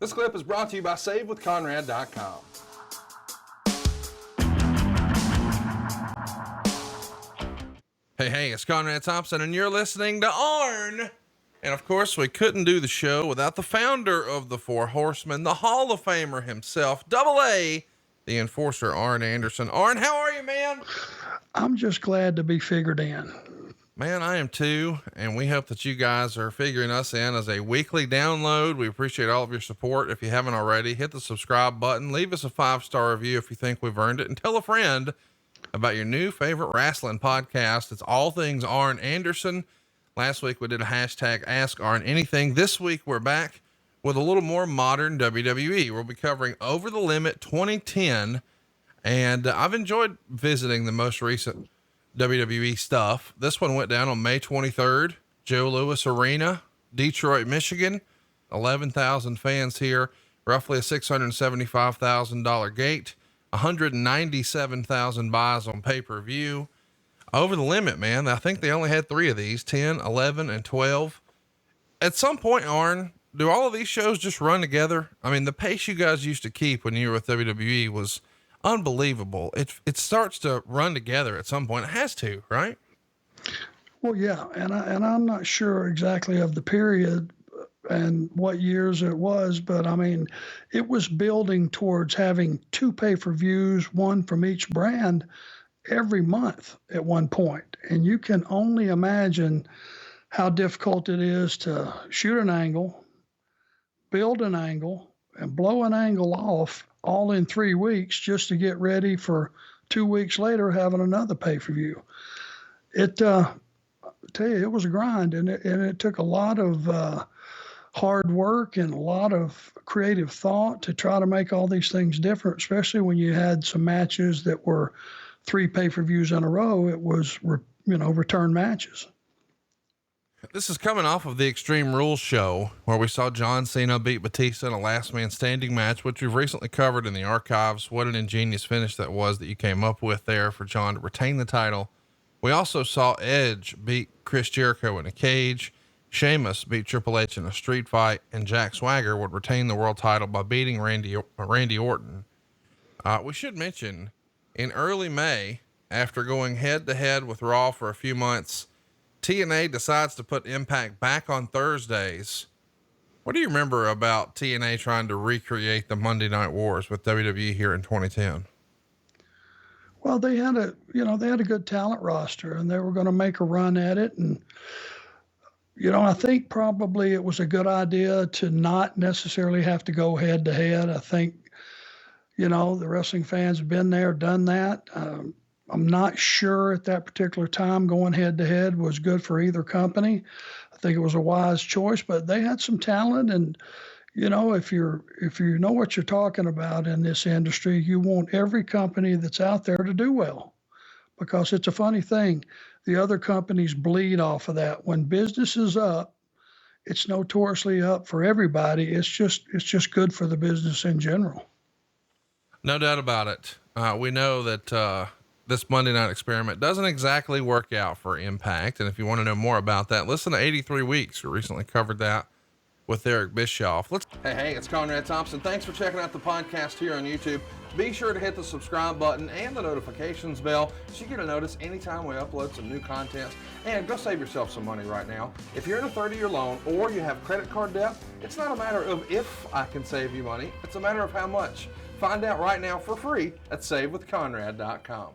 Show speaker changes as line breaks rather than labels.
This clip is brought to you by SaveWithConrad.com. Hey, it's Conrad Thompson, and you're listening to Arn. And of course, we couldn't do the show without the founder of the Four Horsemen, the Hall of Famer himself, Double A, the enforcer, Arn Anderson. Arn, how are you, man?
I'm just glad to be figured in.
Man, I am too, and we hope that you guys are figuring us in as a weekly download. We appreciate all of your support. If you haven't already, hit the subscribe button, leave us a 5-star review if you think we've earned it, and tell a friend about your new favorite wrestling podcast. It's all things Arn Anderson. Last week we did a hashtag Ask Arn Anything. This week we're back with a little more modern WWE. We'll be covering Over the Limit 2010, and I've enjoyed visiting the most recent WWE stuff. This one went down on May 23rd, Joe Louis Arena, Detroit, Michigan, 11,000 fans here, roughly a $675,000 gate, 197,000 buys on pay-per-view. Over the Limit, man. I think they only had 3 of these, 10, 11, and 12. At some point, Arn, do all of these shows just run together? I mean, the pace you guys used to keep when you were with WWE was unbelievable. It starts to run together at some point. It has to, right?
Well, yeah. And I'm not sure exactly of the period and what years it was, but I mean, it was building towards having 2 pay-per-views, one from each brand every month at one point. And you can only imagine how difficult it is to shoot an angle, build an angle, and blow an angle off all in 3 weeks just to get ready for 2 weeks later having another pay-per-view. I tell you, it was a grind, and it took a lot of hard work and a lot of creative thought to try to make all these things different, especially when you had some matches that were 3 pay-per-views in a row. It was, return matches.
This is coming off of the Extreme Rules show where we saw John Cena beat Batista in a last man standing match, which we've recently covered in the archives. What an ingenious finish that was that you came up with there for John to retain the title. We also saw Edge beat Chris Jericho in a cage. Sheamus beat Triple H in a street fight, and Jack Swagger would retain the world title by beating Randy Orton. We should mention in early May, after going head to head with Raw for a few months, TNA decides to put Impact back on Thursdays. What do you remember about TNA trying to recreate the Monday Night Wars with WWE here in 2010?
Well, they had a good talent roster, and they were going to make a run at it. And, I think probably it was a good idea to not necessarily have to go head to head. I think, the wrestling fans have been there, done that. I'm not sure at that particular time going head to head was good for either company. I think it was a wise choice, but they had some talent. And, if you know what you're talking about in this industry, you want every company that's out there to do well, because it's a funny thing. The other companies bleed off of that. When business is up, it's notoriously up for everybody. It's just good for the business in general.
No doubt about it. We know that, this Monday night experiment doesn't exactly work out for Impact. And if you want to know more about that, listen to 83 Weeks. We recently covered that with Eric Bischoff. Hey, it's Conrad Thompson. Thanks for checking out the podcast here on YouTube. Be sure to hit the subscribe button and the notifications bell so you get a notice anytime we upload some new content. And go save yourself some money right now. If you're in a 30-year loan or you have credit card debt, it's not a matter of if I can save you money. It's a matter of how much. Find out right now for free at SaveWithConrad.com.